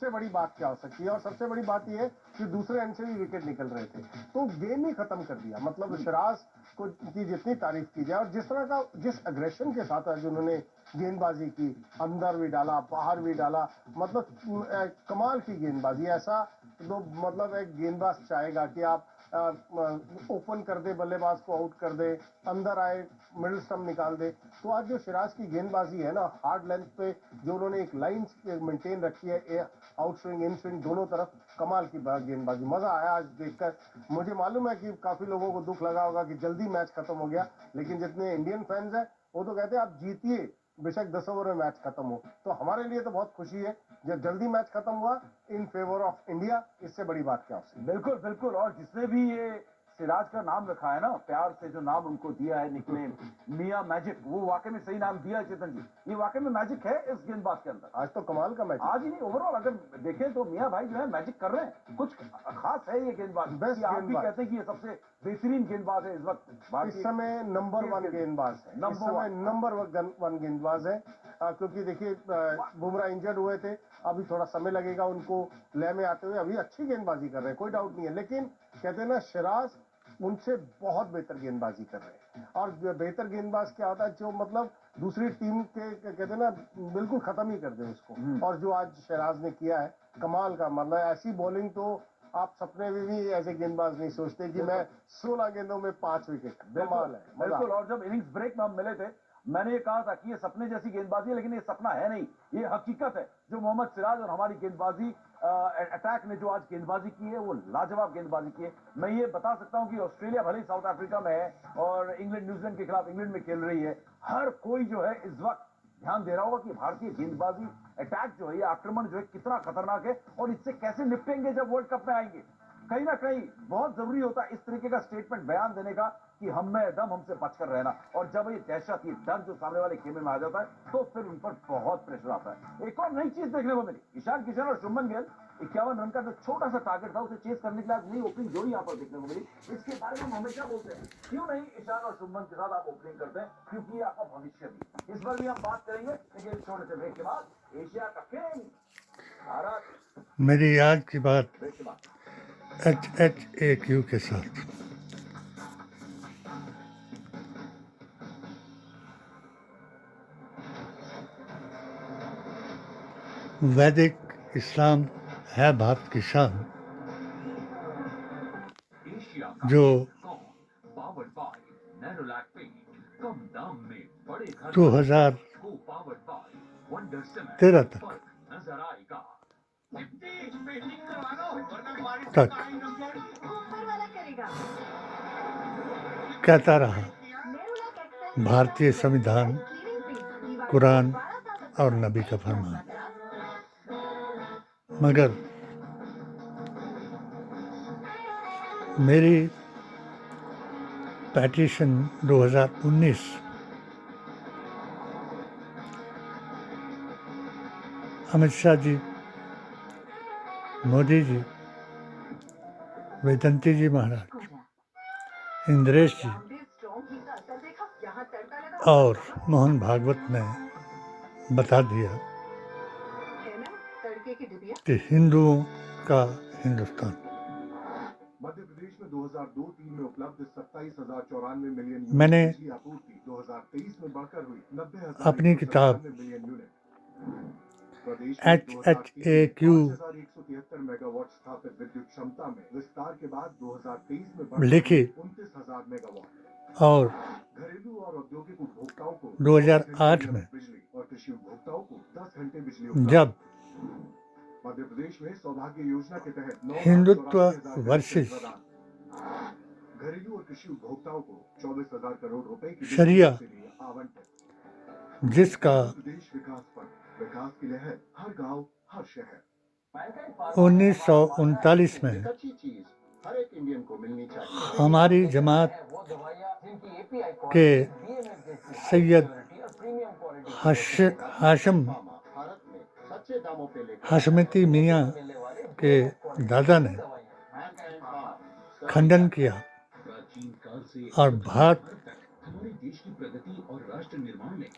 इससे बड़ी बात क्या हो सकती है। और सबसे बड़ी बात यह है कि दूसरे एंड से भी विकेट निकल रहे थे, तो गेम ही खत्म कर दिया। मतलब सिराज को की जितनी तारीफ की जाए, और जिस तरह का जिस अग्रेशन के साथ आज उन्होंने गेंदबाजी की, अंदर भी डाला बाहर भी डाला, मतलब कमाल की गेंदबाजी। ऐसा तो मतलब एक गेंदबाज चाहेगा कि आप ओपन कर दे, बल्लेबाज को आउट कर दे, अंदर आए, मिडिल स्टंप निकाल दे। तो आज जो सिराज की गेंदबाजी है ना, हार्ड लेंथ पे जो उन्होंने एक लाइन मेंटेन रखी है, आउट स्विंग इन स्विंग दोनों तरफ, कमाल की गेंदबाजी। मजा आया आज देखकर। मुझे मालूम है कि काफी लोगों को दुख लगा होगा कि जल्दी मैच खत्म हो गया, लेकिन जितने इंडियन फैंस हैं वो तो कहते हैं आप जीतिए, बेशक 10 ओवर में मैच खत्म हो। तो हमारे लिए तो बहुत खुशी है जब जल्दी मैच खत्म हुआ इन फेवर ऑफ इंडिया। इससे बड़ी बात क्या हो सकती है। बिल्कुल बिल्कुल। और जिसने भी ये सिराज का नाम रखा है ना, प्यार से जो नाम उनको दिया है, निकनेम मियां मैजिक, वो वाकई में सही नाम दिया है चेतन जी। ये वाकई में मैजिक है इस गेंदबाज के अंदर। आज तो कमाल का मैच, आज ही नहीं ओवरऑल अगर देखें तो मियां भाई जो है मैजिक कर रहे हैं। कुछ खास है ये गेंदबाज, बेस्ट आप भी गेंदबाज कहते हैं कि ये सबसे बेहतरीन गेंदबाज है इस वक्त। इस समय नंबर 1 गेंदबाज है, इस समय नंबर 1 गेंदबाज है। क्योंकि देखिए बुमराह इंजर्ड हुए थे, अभी थोड़ा समय लगेगा उनको लय में आते हुए। अभी अच्छी गेंदबाजी कर रहे हैं, कोई डाउट नहीं है, लेकिन कहते हैं ना सिराज उनसे बहुत बेहतर गेंदबाजी कर रहे हैं। और बेहतर गेंदबाज क्या होता है, जो मतलब दूसरी टीम के कहते हैं ना बिल्कुल खत्म ही कर दे उसको। और जो आज सिराज ने किया है कमाल का, मतलब ऐसी बॉलिंग तो आप सपने में भी ऐसे गेंदबाज नहीं सोचते कि मैं 16 गेंदों में 5 विकेट। कमाल है, बिल्कुल। और जब इनिंग्स ब्रेक में हम मिले थे, मैंने ये कहा था कि ये सपने जैसी गेंदबाजी है, लेकिन ये सपना है नहीं, ये हकीकत है। जो मोहम्मद सिराज और हमारी गेंदबाजी अटैक ने जो आज गेंदबाजी की है, वो लाजवाब गेंदबाजी की है। मैं ये बता सकता हूं कि ऑस्ट्रेलिया भले ही साउथ अफ्रीका में है और इंग्लैंड न्यूजीलैंड के खिलाफ इंग्लैंड में खेल रही है, हर कोई जो है इस वक्त ध्यान दे रहा होगा कि भारतीय गेंदबाजी अटैक जो है, ये आक्रमण जो है कितना खतरनाक है और इससे कैसे निपटेंगे जब वर्ल्ड कप में आएंगे। कहीं ना कहीं बहुत जरूरी होता है इस तरीके का स्टेटमेंट बयान देने का कि हम में दम, हमसे बचकर रहना। और जब ये दहशत, ये डर जो सामने वाले खेमे में आ जाता है, तो फिर उन पर बहुत प्रेशर आता है। एक और नई चीज देखने को मिली, ईशान किशन और शुभमन गिल 51 रन का जो छोटा सा टारगेट था, उसे चेस करने के लिए आज नई ओपनिंग जोड़ी यहाँ पर देखने को मिली। इसके बारे में हम हमेशा बोलते हैं, क्यों नहीं ईशान और शुभमन के साथ आप ओपनिंग करते हैं, क्योंकि ये आपका भविष्य भी। इस पर भी हम बात करेंगे, लेकिन छोटे से ब्रेक के बाद एशिया का किंग भारत। मेरी आज की बात HHAQ के साथ। वैदिक इस्लाम है भारत की शान, जो 2013 तक कहता रहा, भारतीय संविधान, कुरान और नबी का फरमान। मगर मेरी पेटिशन 2019 अमित शाह जी, मोदी जी, वेदंती जी महाराज, इंद्रेश जी और मोहन भागवत ने बता दिया कि हिंदुओं का हिंदुस्तान। मध्य प्रदेश में 2002-03 में उपलब्ध 27,094 मिलियन मैंने आपूर्ति 2023 में बढ़कर हुई 90,000 अपनी किताब मिलियन यूनिट। HHAQ 5,173 मेगावाट स्थापित विद्युत क्षमता में विस्तार के बाद 2023 में लिखी 29,000 मेगावाट और घरेलू और औद्योगिक उपभोक्ताओं को 2008 में बिजली और कृषि उपभोक्ताओं को 10 घंटे बिजली जब मध्य प्रदेश में सौभाग्य योजना के तहत हिंदुत्व वर्सेस घरेलू और कृषि उपभोक्ताओं को 24,000 करोड़ रुपए की शरिया आवंटन। जिसका प्रदेश विकास की लहर हर गांव हर शहर। 1939 में हर एक इंडियन को मिलनी चाहिए। हमारी जमात के सैयद हाशम हाशमती मियाँ के दादा ने खंडन किया और भारत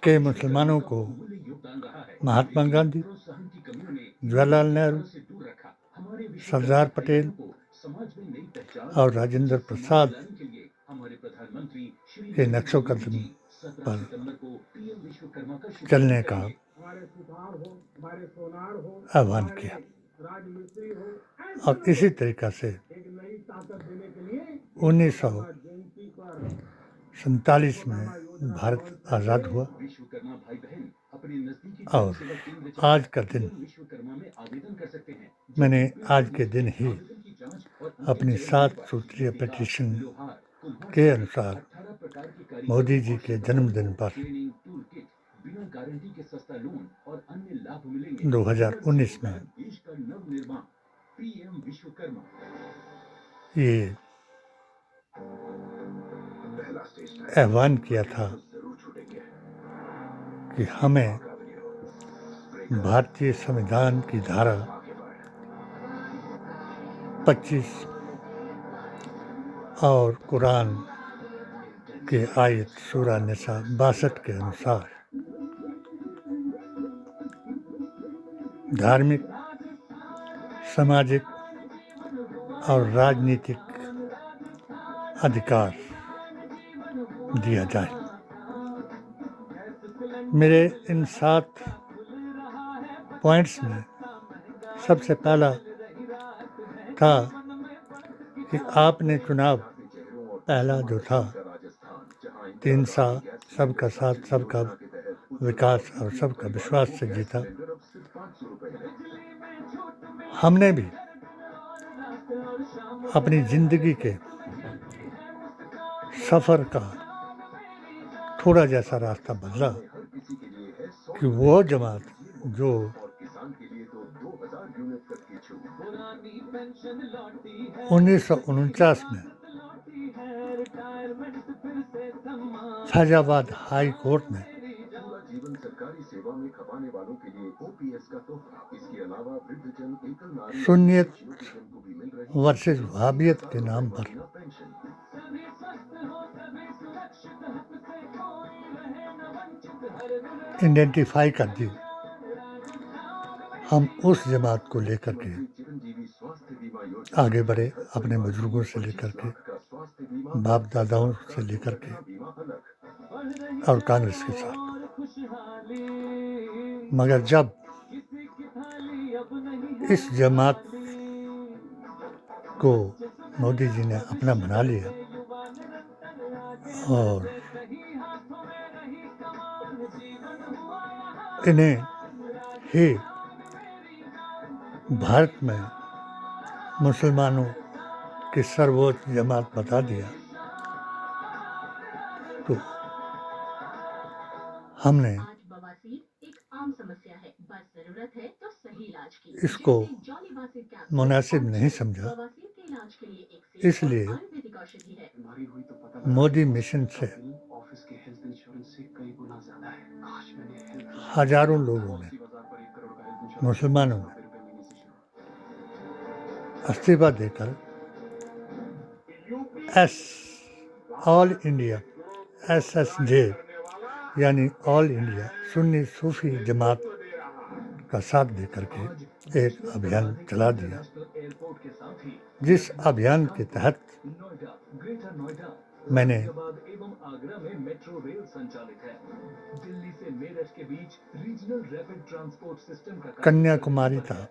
के मुसलमानों को महात्मा गांधी जवाहरलाल नेहरू, सरदार पटेल और राजेंद्र प्रसाद के नक्शोकदम पर चलने का आह्वान किया और इसी तरीक़ा से 1947 में भारत आज़ाद हुआ और आज का दिन मैंने आज के दिन ही अपनी 7 सूत्रीय पिटीशन के अनुसार मोदी जी के जन्मदिन पर 2019 में ये आह्वान किया था कि हमें भारतीय संविधान की धारा 25 और कुरान के आयत सूरा निसा 62 के अनुसार धार्मिक, सामाजिक और राजनीतिक अधिकार दिया जाए। मेरे इन 7 पॉइंट्स में सबसे पहला था कि आपने चुनाव पहला जो था 3 साल सबका साथ, सबका विकास और सबका विश्वास से जीता। हमने भी अपनी ज़िंदगी के सफ़र का थोड़ा जैसा रास्ता बदला कि वो जमात जो 1949 में फैजाबाद हाई कोर्ट में जीवन सरकारी सेवा में खपाने वालों के लिए ओपीएस का तोहफा। इसके अलावा वृद्धजन एकल नारी सुन्नियत को भी मिल रही वर्सेस वहाबियत के नाम पर पेंशन। आइडेंटिफाई कर दी। हम उस जमात को लेकर के चिरंजीवी स्वास्थ्य बीमा योजना आगे बढ़े, अपने बुजुर्गों से लेकर के, का स्वास्थ्य बीमा बाप दादाओं से लेकर के बीमा अलग। और कांग्रेस के साथ। मगर जब इस जमात को मोदी जी ने अपना बना लिया और इन्हें ही भारत में मुसलमानों की सर्वोच्च जमात बता दिया तो हमने इसको मुनासिब नहीं समझा। इसलिए मोदी मिशन से हजारों लोगों ने, मुसलमानों ने इस्तीफा देकर ऑल इंडिया SSJ यानी ऑल इंडिया सुन्नी सूफी जमात का साथ देकर के एक अभियान चला दिया, जिस अभियान के तहत मैंने कन्याकुमारी था,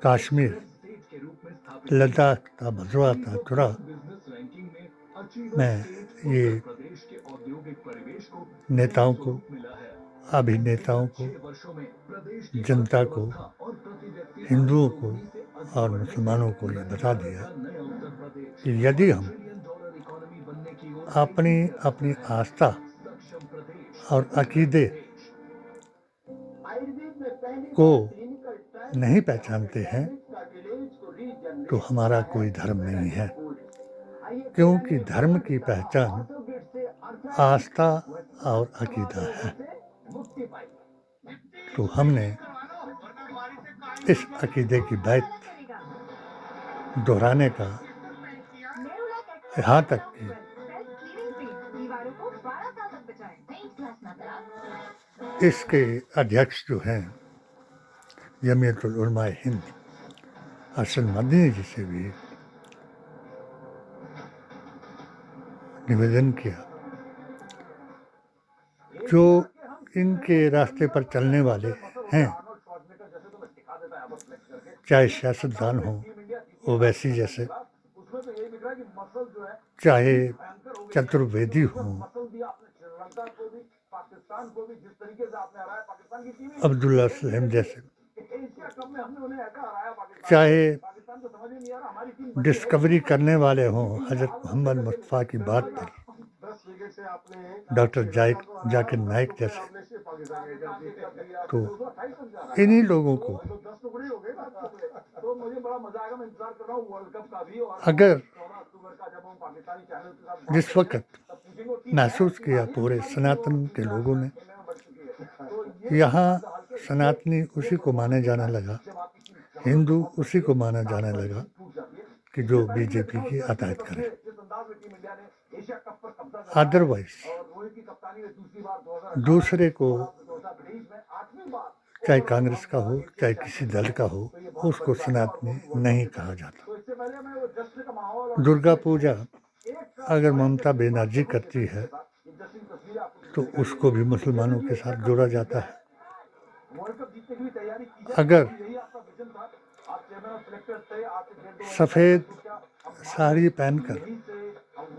कश्मीर, लद्दाख था, भद्रवा था, तुरा में ये नेताओं को, अभिनेताओं को, जनता को, हिंदुओं को और मुसलमानों को ये बता दिया कि यदि हम अपनी अपनी आस्था और अकीदे को नहीं पहचानते हैं तो हमारा कोई धर्म नहीं है, क्योंकि धर्म की पहचान आस्था और अकीदा है। तो हमने इस अकीदे की बात दोहराने का यहाँ तक कि इसके अध्यक्ष जो हैं जमीयतुल उलमा हिंद हसन मदनी जी से भी निवेदन किया, जो इनके रास्ते पर चलने वाले हैं, चाहे सियासतदान हो ओवैसी जैसे, चाहे चतुर्वेदी हो, अब्दुल्ला सलेम जैसे, चाहे डिस्कवरी करने वाले हों हजरत मोहम्मद मुस्तफ़ा की बात पर डॉक्टर जाकिर नाइक जैसे, तो इन्हीं लोगों को अगर जिस वक्त महसूस किया पूरे सनातन के लोगों ने, यहाँ सनातनी उसी को माने जाने लगा, हिंदू उसी को माना जाने लगा कि जो बीजेपी की अतायत करे। अदरवाइज दूसरे को, चाहे कांग्रेस का हो चाहे किसी दल का हो, उसको सनातनी नहीं कहा जाता। दुर्गा पूजा अगर ममता बनर्जी करती है तो उसको भी मुसलमानों के साथ जोड़ा जाता है। अगर सफ़ेद साड़ी पहनकर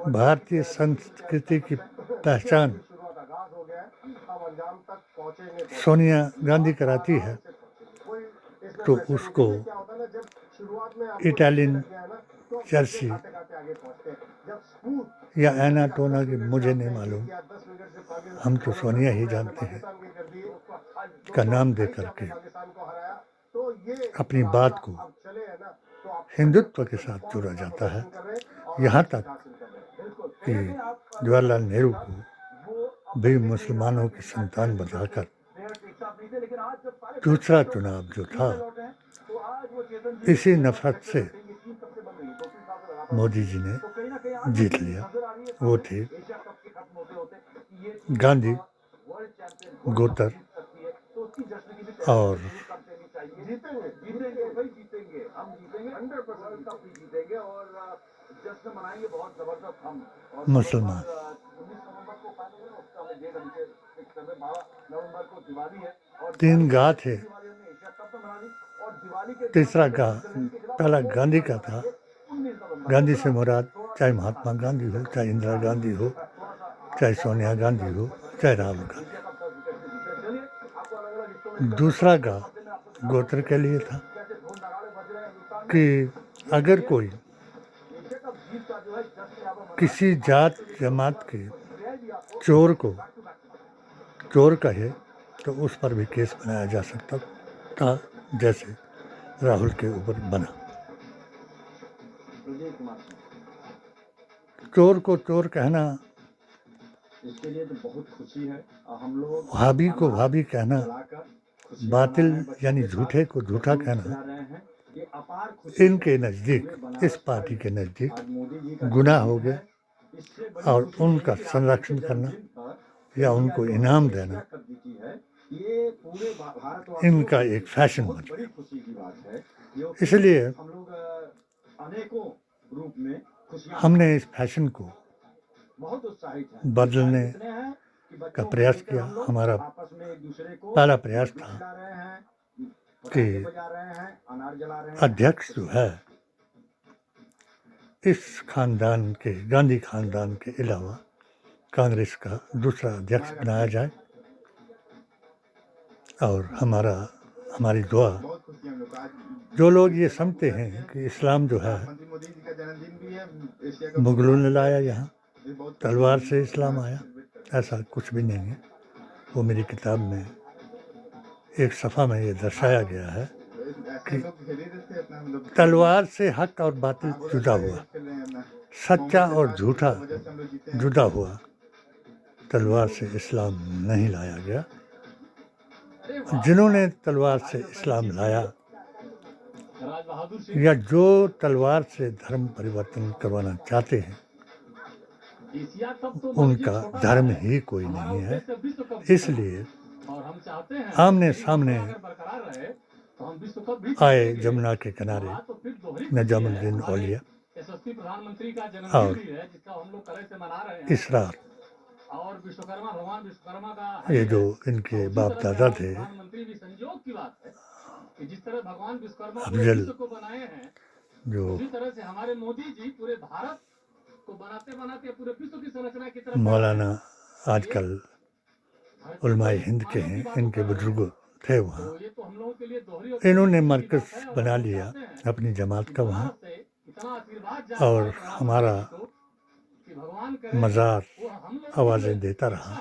भारतीय संस्कृति की पहचान सोनिया गांधी कराती है तो उसको इटालियन जर्सी या एना टोना की मुझे नहीं मालूम, हम तो सोनिया ही जानते हैं, का नाम दे करके अपनी बात को हिंदुत्व के साथ जोड़ा जाता है। यहाँ तक कि जवाहरलाल नेहरू को भी मुसलमानों की संतान बताकर दूसरा चुनाव जो था, इसी नफरत से मोदी जी ने जीत लिया। वो थे गांधी, गोतर और मुसलमान। तीन गा थे, तीसरा गा पहला गांधी का था। गांधी से मुराद चाहे महात्मा गांधी हो, चाहे इंदिरा गांधी हो, चाहे सोनिया गांधी हो, चाहे राहुल गांधी। दूसरा गा गोत्र के लिए था कि अगर कोई किसी जात जमात के चोर को चोर कहे तो उस पर भी केस बनाया जा सकता था, जैसे राहुल के ऊपर बना। चोर को चोर कहना, इसके लिए तो बहुत खुशी है। हम लोग भाभी को भाभी कहना, बातिल यानी झूठे को झूठा कहना, इनके नज़दीक, इस पार्टी के नज़दीक गुनाह हो गया और उनका संरक्षण करना या उनको इनाम देना इनका एक फैशन बन गया। इसलिए हमने इस फैशन को बदलने का प्रयास किया। हमारा पहला प्रयास था कि अध्यक्ष जो है इस खानदान के, गांधी खानदान के अलावा कांग्रेस का दूसरा अध्यक्ष बनाया जाए और हमारी दुआ, जो लोग ये समझते हैं कि इस्लाम जो है मुगलों ने लाया, यहाँ तलवार से इस्लाम आया, ऐसा कुछ भी नहीं है। वो मेरी किताब में एक सफ़ा में ये दर्शाया गया है कि तलवार से हक और बातिल जुदा हुआ, सच्चा और झूठा जुदा हुआ, तलवार से इस्लाम नहीं लाया गया। जिन्होंने तलवार से इस्लाम लाया या जो तलवार से धर्म परिवर्तन करवाना चाहते हैं, उनका धर्म ही कोई नहीं है। इसलिए और हम चाहते हैं आमने सामने अगर बरकरार रहे तो हम विश्व कप भी आए जीतेंगे। जमुना के किनारे बात तो फिर दोहरी खुशी है। निजामुद्दीन हमारे औलिया यशस्वी प्रधानमंत्री का और जन्मदिन भी है जिसका हम लोग कड़े से मना रहे हैं इसरार, और विश्वकर्मा भगवान विश्वकर्मा का ये है। जो इनके और उसी बाप तरह से दादा हमारे थे, प्रधानमंत्री भी संयोग की बात है कि जिस तरह भगवान विश्वकर्मा पूरे अफजल, विश्व को बनाए हैं जो उसी तरह से हमारे मोदी जी पूरे भारत को बनाते बनाते पूरे विश्व की संरचना की तरफ मौलाना आजकल उलमाए हिंद के हैं, इनके बुजुर्ग थे वहाँ। तो ये तो हम लोगों के लिए दोहरी इन्होंने मरकज़ बना लिया अपनी जमात का वहाँ, इतना आशीर्वाद और हमारा कि भगवान करे मज़ार वो हम लोग आवाज़ें देता रहा।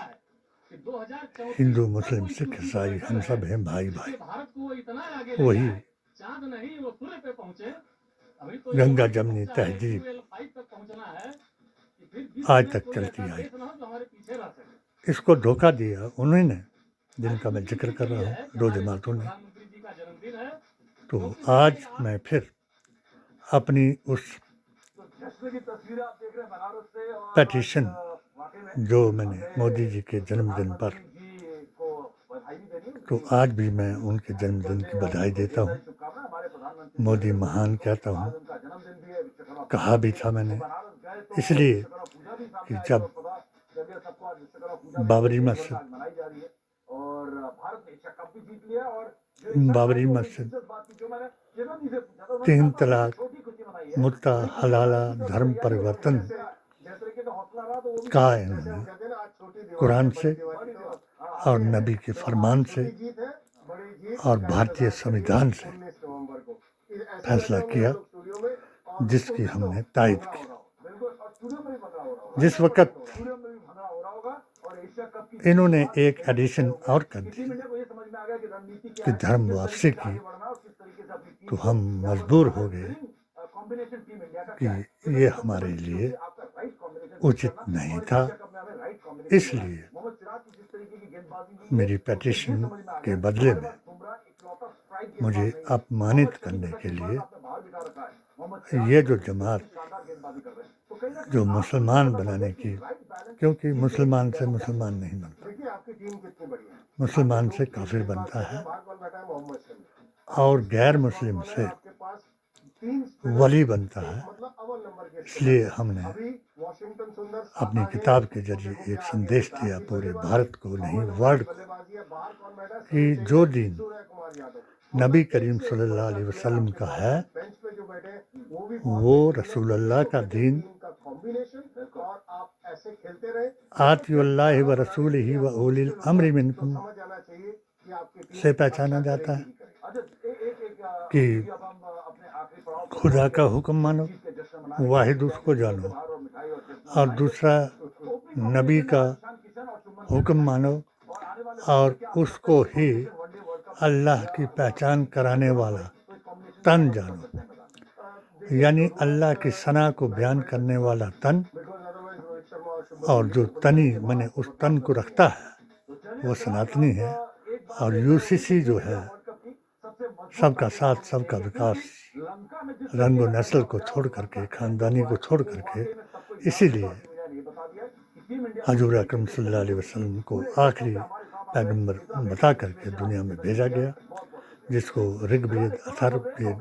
कि 2034 हिंदू मुस्लिम सिख ईसाई हम सब हैं भाई भाई। भारत को वो इतना आगे ले वही जाए, चांद नहीं वो सूर्य पे पहुंचे। अभी तो गंगा जमनी तहजीब 5 तक पहुंचना है कि फिर आज तक चलती आई। देश ना हो जो हमारे पीछे रह सके। इसको धोखा दिया उन्होंने, जिनका मैं जिक्र कर रहा हूँ, दो जमातों ने। प्रधानमंत्री जी का जन्मदिन है तो आज मैं फिर अपनी उस जश्न की तस्वीरें आप देख रहे हैं बनारस से और पेटिशन वाकई में जो मैंने मोदी जी के जन्मदिन पर, जी को बधाई भी देनी है। तो आज भी मैं उनके जन्मदिन की बधाई देता हूँ। शुभकामनाएं हमारे प्रधानमंत्री मोदी महान कहता हूँ, उनका जन्मदिन भी है। विश्वकर्मा कहा भी था मैंने, बनारस गए तो इसलिए विश्वकर्मा पूजा भी सामने कि आई जब और पता चलिए सबको आज विश्वकर्मा पूजा बाबरी भी मस्जिद आज मनाई जा रही है और भारत ने एशिया कप भी जीत लिया। और जो एशिया बाबरी कप में मस्जिद, दिलचस्प बात थी जो मैंने चिरंजी से पूछा था, उन्होंने तीन कहा था, तलाक, छोटी खुशी मनाई है। मुद्दा हलाला, धर्म परिवर्तन जिस तरीके का हौसला रहा तो वो भी कहा इन्होंने कहते हैं ना, आज छोटी दीवार कुरान है, से बड़ी दीवार है, तो और नबी के फरमान से छोटी जीत है, बड़ी जीत और भारतीय संविधान से 19 नवंबर को ऐसे फैसला बैठे होंगे किया, हम लोग स्टूडियो में, और जिसकी हमने तायद की। बिल्कुल। और स्टूडियो में भी भंगड़ा हो रहा होगा, जिस वक़्त स्टूडियो में भी भंगड़ा हो रहा होगा। और एशिया कप की इन्होंने एक एडिशन और कर दी टीम इंडिया को ये समझ में आ गया कि रणनीति क्या कि है, धर्म किस वापसी तरीके से की, आगे बढ़ना और किस तरीके से अपनी टीम तो को हम यहाँ पर मजबूर हो गए कॉम्बिनेशन टीम इंडिया का कि क्या है। ये हमारे लिए आपका राइट कॉम्बिनेशन उचित करना नहीं और था। एशिया कप में हमें राइट कॉम्बिनेशन इसलिए मोहम्मद सिराज की जिस तरीके की गेंदबाजी की मेरी पेटिशन के बदले में मुझे अपमानित करने के लिए ये जो जमात जो मुसलमान बनाने की, क्योंकि मुसलमान से मुसलमान नहीं बनता, देखिए आपकी टीम कितनी बढ़िया है। मुसलमान से काफिर बनता है बाहर बॉल बैठा है मोहम्मद शमी, और गैर मुस्लिम से आपके पास 3 वली बनता है। मतलब अव्वल नंबर के इसलिए हमने अभी वॉशिंगटन सुंदर अपनी किताब के जरिए एक संदेश दिया पूरे भारत को, नहीं वर्ल्ड को, बल्लेबाजी है, बाहर कौन बैठा है? कि जो दिन सूर्य कुमार यादव नबी करीम सल्लल्लाहु अलैहि वसल्लम का है, बेंच पे जो बैठे हैं, वो भी वो रसूलुल्लाह का दीन, टीम का कॉम्बिनेशन, और आप ऐसे खेलते रहे, आतियुल्लाहि व रसूलिही व उलिल अम्रि मिनकुम समझ आना चाहिए कि आपकी टीम से पहचाना जाता है अच्छा एक कि अब हम अपने आखिरी पड़ाव पे खुदा का हुक्म मानो, के जश्न मना वाहिद उसको जानो, और मिठाई और जश्न और दूसरा नबी का किशन और चुम्बन हुक्म मानो, और आने वाले और उसको ही वनडे वर्ल्ड कप अल्लाह की पहचान कराने वाला तन जानो, यानी अल्लाह की सना को बयान करने वाला तन, बिकॉज अदरवाइज रोहित शर्मा और शुभमन और जो तनी मैंने उस तन को रखता है वो सनातनी है। और यूसीसी जो है, सबका साथ सबका विकास, लंका में जिस रंग व नस्ल को छोड़ करके, खानदानी को छोड़ करके, इसीलिए ये बता दिया कि टीम इंडिया हजूर अकरम सल्लल्लाहु अलैहि वसल्लम को आखिरी पैगंबर बता करके दुनिया में भेजा गया, जिसको ऋग्वेद, अथर्ववेद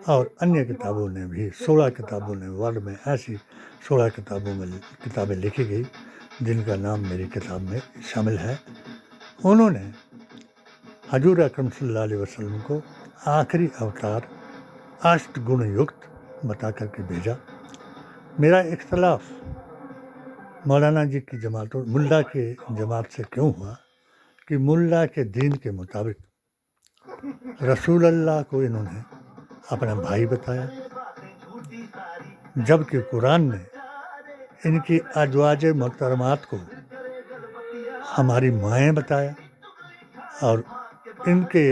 और अन्य किताबों ने भी, 16 किताबों ने, वर्ल्ड में ऐसी 16 किताबों में किताबें लिखी गई जिनका नाम मेरी किताब में शामिल है। उन्होंने हजूर अकरम सल्लल्लाहु अलैहि वसल्लम को आखिरी अवतार अष्ट गुण युक्त बता करके भेजा। मेरा इख्तलाफ मौलाना जी की जमातों, मुल्ला के जमात से क्यों हुआ कि मुल्ला के दीन के मुताबिक रसूल अल्लाह को इन्होंने अपना भाई बताया, जबकि कुरान ने इनकी अजवाज मोहतरमात को हमारी माएँ बताया, और इनके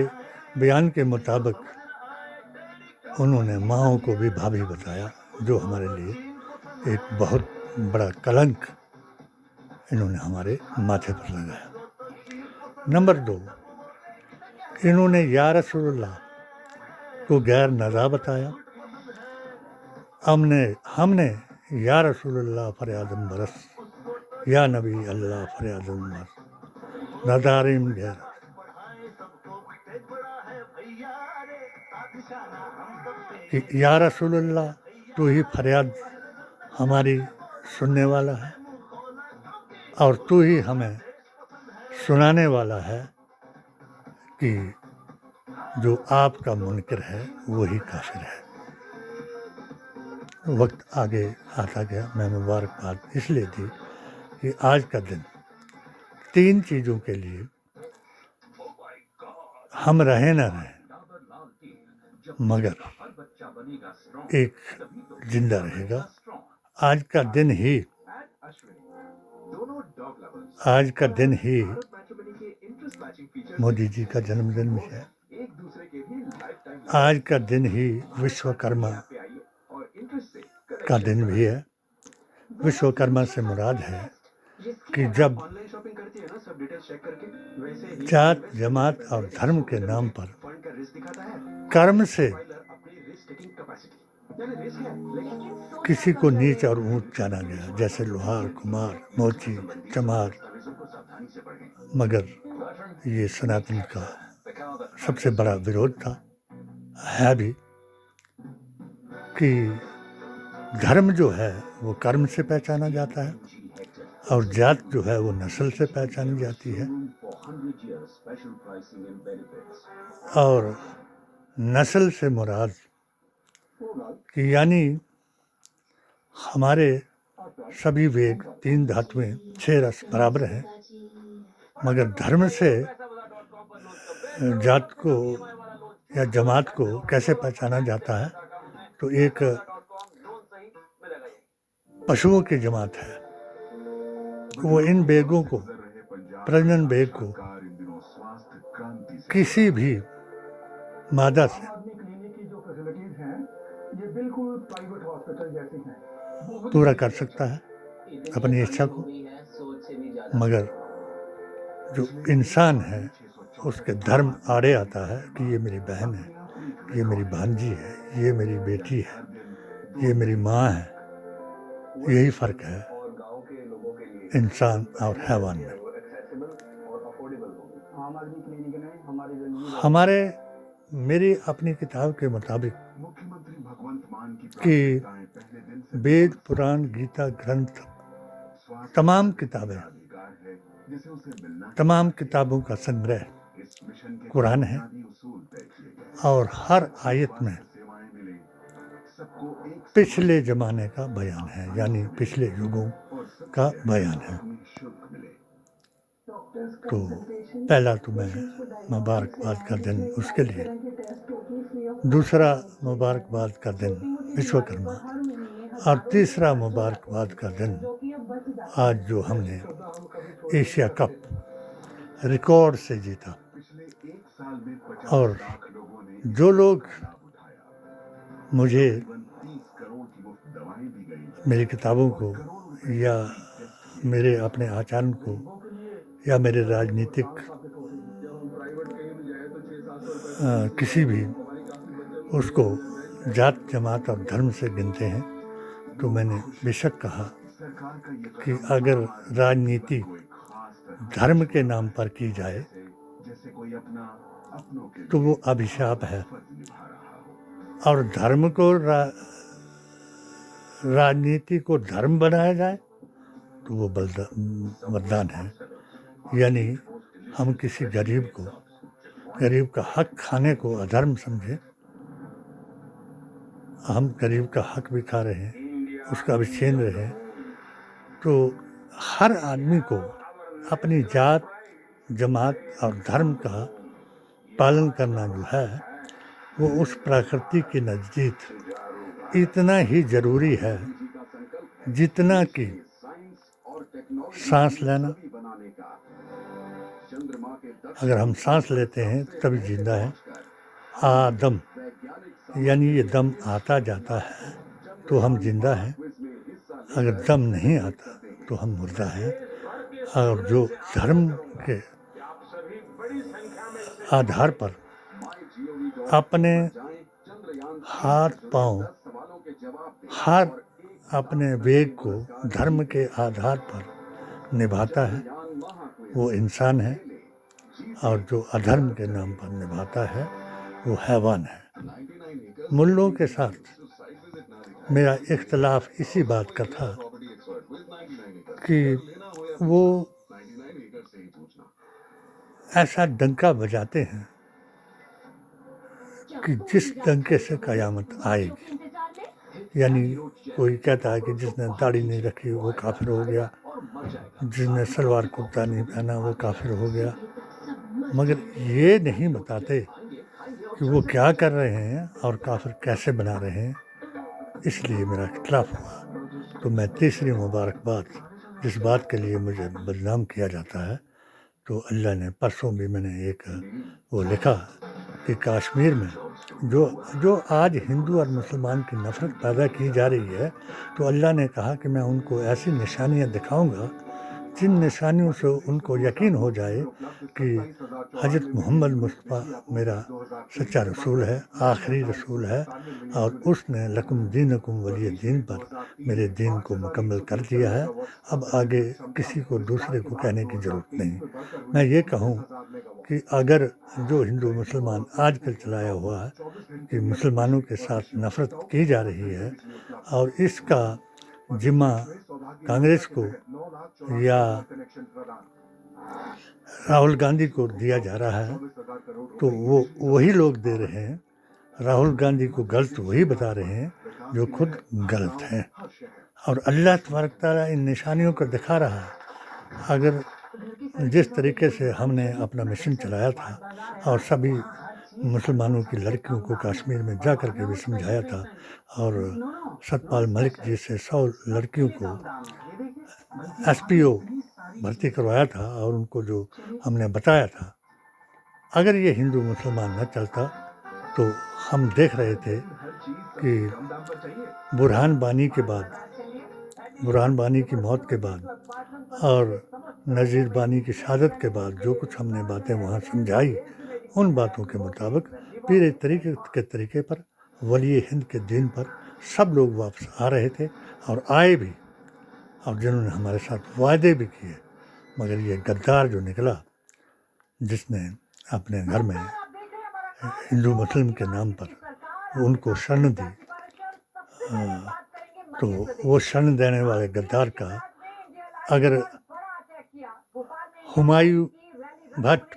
बयान के मुताबिक उन्होंने माँओं को भी भाभी बताया, जो हमारे लिए एक बहुत बड़ा कलंक इन्होंने हमारे माथे पर लगाया। नंबर 2, इन्होंने या रसूलुल्लाह को गैर नज़ा बताया। हमने या रसूलुल्लाह फरियादम बरस, या नबी अल्लाह फरियादम बरस, नदारिम गैर, कि या रसूलुल्लाह, तू ही फरियाद हमारी सुनने वाला है और तू ही हमें सुनाने वाला है कि जो आपका मुनकर है वही काफिर है। वक्त आगे आता गया। मैं मुबारकबाद इसलिए दी कि आज का दिन 3 चीज़ों के लिए हम रहे न रहें मगर एक जिंदा रहेगा। आज का दिन ही मोदी जी का जन्मदिन भी है। आज का दिन ही विश्वकर्मा का दिन भी है। विश्वकर्मा से मुराद है कि जब जात जमात और धर्म के नाम पर कर्म से किसी को नीच और ऊंच जाना गया, जैसे लोहार, कुम्हार, मोची, चमार, मगर ये सनातन का सबसे बड़ा विरोध था, है भी, कि धर्म जो है वो कर्म से पहचाना जाता है और जात जो है वो नस्ल से पहचानी जाती है। और नस्ल से मुराद कि यानी हमारे सभी वेद 3 धातुएं 6 रस बराबर हैं, मगर धर्म से जात को या जमात को कैसे पहचाना जाता है, तो एक पशुओं की जमात है, वो इन बेगों को, प्रजनन बेग को किसी भी मादा से पूरा कर सकता है अपनी इच्छा को, मगर जो इंसान है उसके धर्म आड़े आता है कि ये मेरी बहन है, ये मेरी भांजी है, ये मेरी बेटी है, ये मेरी माँ है। यही फ़र्क है इंसान और हैवान में। मेरी अपनी किताब के मुताबिक कि वेद, पुराण, गीता, ग्रंथ, तमाम किताबों का संग्रह कुरान है और हर आयत में पिछले ज़माने का बयान है, यानी पिछले युगों का बयान है। तो पहला तो मैं मुबारकबाद का दिन उसके लिए, दूसरा मुबारकबाद का दिन विश्वकर्मा, और तीसरा मुबारकबाद का दिन आज जो हमने एशिया कप रिकॉर्ड से जीता। और जो लोग मुझे, मेरी किताबों को या मेरे अपने आचरण को या मेरे राजनीतिक किसी भी उसको जात जमात और धर्म से गिनते हैं, तो मैंने बेशक कहा कि अगर राजनीति धर्म के नाम पर की जाए तो वो अभिशाप है, और धर्म को राजनीति को धर्म बनाया जाए तो वो वरदान है। यानी हम किसी गरीब का हक खाने को अधर्म समझे, हम गरीब का हक भी खा रहे हैं, उसका भी छीन रहे हैं। तो हर आदमी को अपनी जात जमात और धर्म का पालन करना जो है वो उस प्रकृति के नज़दीक इतना ही ज़रूरी है जितना कि सांस लेना। अगर हम सांस लेते हैं तभी जिंदा है। आदम यानी ये दम आता जाता है तो हम जिंदा हैं, अगर दम नहीं आता तो हम मुर्दा हैं। और जो धर्म के आधार पर अपने हाथ पांव हर अपने वेग को धर्म के आधार पर निभाता है वो इंसान है। और जो अधर्म के नाम पर निभाता है वो हैवान है। मुल्लों के साथ मेरा इख्तलाफ इसी बात का था कि वो ऐसा डंका बजाते हैं कि जिस डंके से कयामत आएगी। यानी कोई कहता है कि जिसने दाढ़ी नहीं रखी वो काफिर हो गया, जिसने सलवार कुर्ता नहीं पहना वो काफिर हो गया, मगर ये नहीं बताते कि वो क्या कर रहे हैं और काफिर कैसे बना रहे हैं। इसलिए मेरा इख्तिलाफ हुआ। तो मैं तीसरी मुबारकबाद, जिस बात के लिए मुझे बदनाम किया जाता है, तो अल्लाह ने परसों भी मैंने एक वो लिखा कि कश्मीर में जो आज हिंदू और मुसलमान की नफ़रत पैदा की जा रही है, तो अल्लाह ने कहा कि मैं उनको ऐसी निशानियां दिखाऊंगा जिन निशानियों से उनको यकीन हो जाए कि हज़रत मोहम्मद मुस्तफ़ा मेरा सच्चा रसूल है, आखिरी रसूल है, और उसने लकुम दीनकुम वलिय दीन पर मेरे दीन को मुकम्मल कर दिया है। अब आगे किसी को दूसरे को कहने की ज़रूरत नहीं। मैं ये कहूँ कि अगर जो हिंदू मुसलमान आजकल चलाया हुआ है कि मुसलमानों के साथ नफ़रत की जा रही है और इसका जिम्मा कांग्रेस को या राहुल गांधी को दिया जा रहा है, तो वो वही लोग दे रहे हैं। राहुल गांधी को गलत वही बता रहे हैं जो खुद गलत हैं, और अल्लाह तबारक तआला इन निशानियों को दिखा रहा है। अगर जिस तरीके से हमने अपना मिशन चलाया था और सभी मुसलमानों की लड़कियों को कश्मीर में जा कर के भी समझाया था, और सतपाल मलिक जी से 100 लड़कियों को SPO भर्ती करवाया था, और उनको जो हमने बताया था, अगर ये हिंदू मुसलमान न चलता तो हम देख रहे थे कि बुरहान बानी के बाद, बुरहान बानी की मौत के बाद और नज़ीर बानी की शहादत के बाद जो कुछ हमने बातें वहाँ समझाई, उन बातों के मुताबिक पीरे तरीके पर, वली हिंद के दिन पर सब लोग वापस आ रहे थे और आए भी, और जिन्होंने हमारे साथ वायदे भी किए। मगर ये गद्दार जो निकला, जिसने अपने घर में हिंदू मुस्लिम के नाम पर उनको शरण दी, तो वो शरण देने वाले गद्दार का अगर हुमायूं भट्ट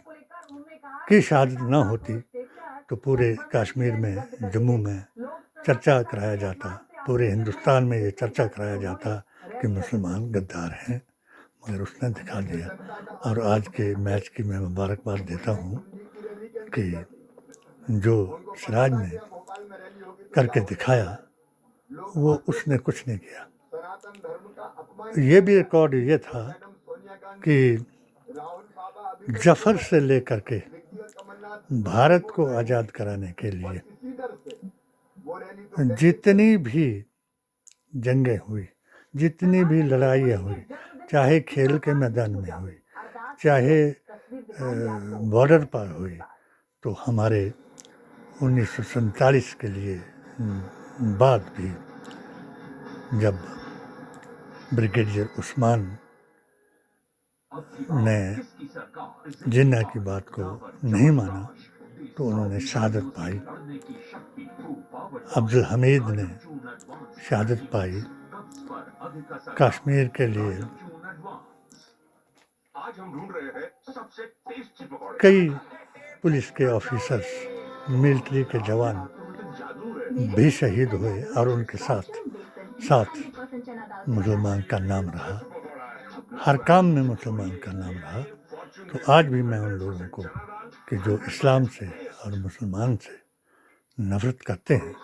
की शहादत न होती तो पूरे कश्मीर में, जम्मू में चर्चा कराया जाता, पूरे हिंदुस्तान में ये चर्चा कराया जाता कि मुसलमान गद्दार हैं। मगर उसने दिखा दिया। और आज के मैच की मैं मुबारकबाद देता हूँ कि जो सिराज ने करके दिखाया वो उसने कुछ नहीं किया। ये भी रिकॉर्ड ये था कि जफर से लेकर के भारत को आज़ाद कराने के लिए जितनी भी जंगें हुई, जितनी भी लड़ाइयाँ हुई, चाहे खेल के मैदान में हुई, चाहे बॉर्डर पर हुई, तो हमारे 1947 के लिए बाद भी जब ब्रिगेडियर उस्मान ने जिन्ना की बात को नहीं माना तो उन्होंने शहादत पाई। अब्दुल हमीद ने शहादत पाई। कश्मीर के लिए कई पुलिस के ऑफिसर्स, मिलिट्री के जवान भी शहीद हुए और उनके साथ मुसलमान का नाम रहा, हर काम में मुसलमान का नाम रहा। तो आज भी मैं उन लोगों को कि जो इस्लाम से और मुसलमान से नफ़रत करते हैं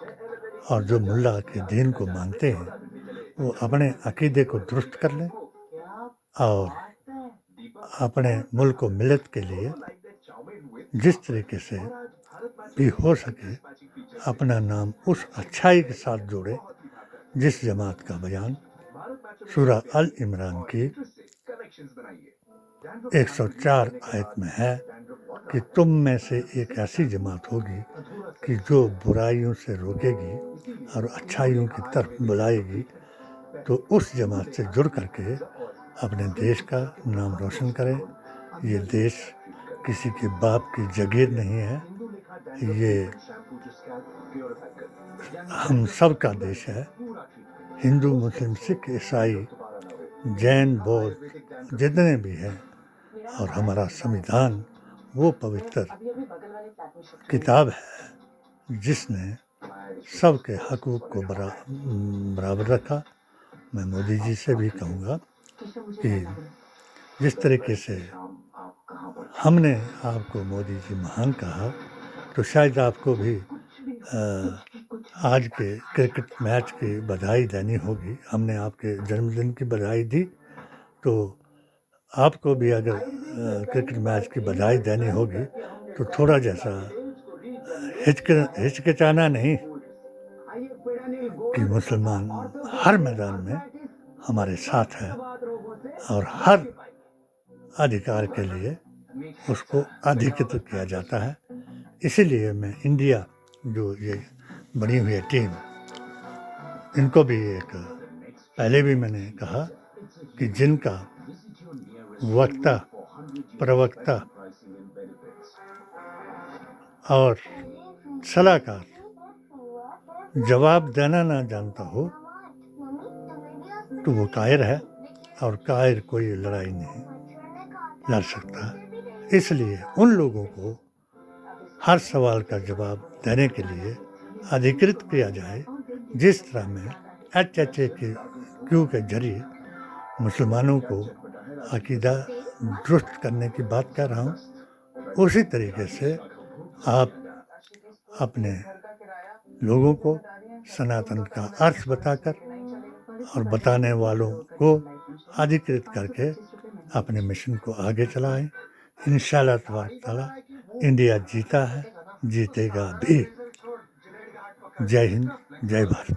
और जो मुल्ला के दीन को मानते हैं, वो अपने अकीदे को दुरुस्त कर लें और अपने मुल्क को मिलत के लिए जिस तरीके से भी हो सके अपना नाम उस अच्छाई के साथ जोड़े जिस जमात का बयान सूरह अल इमरान की 104 आयत में है कि तुम में से एक ऐसी जमात होगी कि जो बुराइयों से रोकेगी और अच्छाइयों की तरफ बुलाएगी, तो उस जमात से जुड़ करके अपने देश का नाम रोशन करें। ये देश किसी के बाप की जागीर नहीं है। ये हम सब का देश है। हिंदू, मुस्लिम, सिख, ईसाई, जैन, बौद्ध जितने भी हैं, और हमारा संविधान वो पवित्र किताब है जिसने सबके हकूक़ को बराबर रखा। मैं मोदी जी से भी कहूँगा कि जिस तरीके से हमने आपको मोदी जी महान कहा, तो शायद आपको भी आज के क्रिकेट मैच की बधाई देनी होगी। हमने आपके जन्मदिन की बधाई दी, तो आपको भी अगर क्रिकेट मैच की बधाई देनी होगी तो थोड़ा जैसा हिचकिचाना नहीं कि मुसलमान हर मैदान में हमारे साथ है और हर अधिकार के लिए उसको अधिकृत किया जाता है। इसीलिए मैं इंडिया जो ये बनी हुई है टीम, इनको भी एक पहले भी मैंने कहा कि जिनका वक्ता, प्रवक्ता और सलाहकार जवाब देना ना जानता हो तो वो कायर है, और कायर कोई लड़ाई नहीं लड़ सकता। इसलिए उन लोगों को हर सवाल का जवाब देने के लिए अधिकृत किया जाए। जिस तरह मैं HHAQ के जरिए मुसलमानों को अकीदा दुरुस्त करने की बात कर रहा हूँ, उसी तरीके से आप अपने लोगों को सनातन का अर्थ बताकर और बताने वालों को अधिकृत करके अपने मिशन को आगे चलाएं। इंशाअल्लाह तबारक तआला इंडिया जीता है, जीतेगा भी। जय हिंद, जय भारत।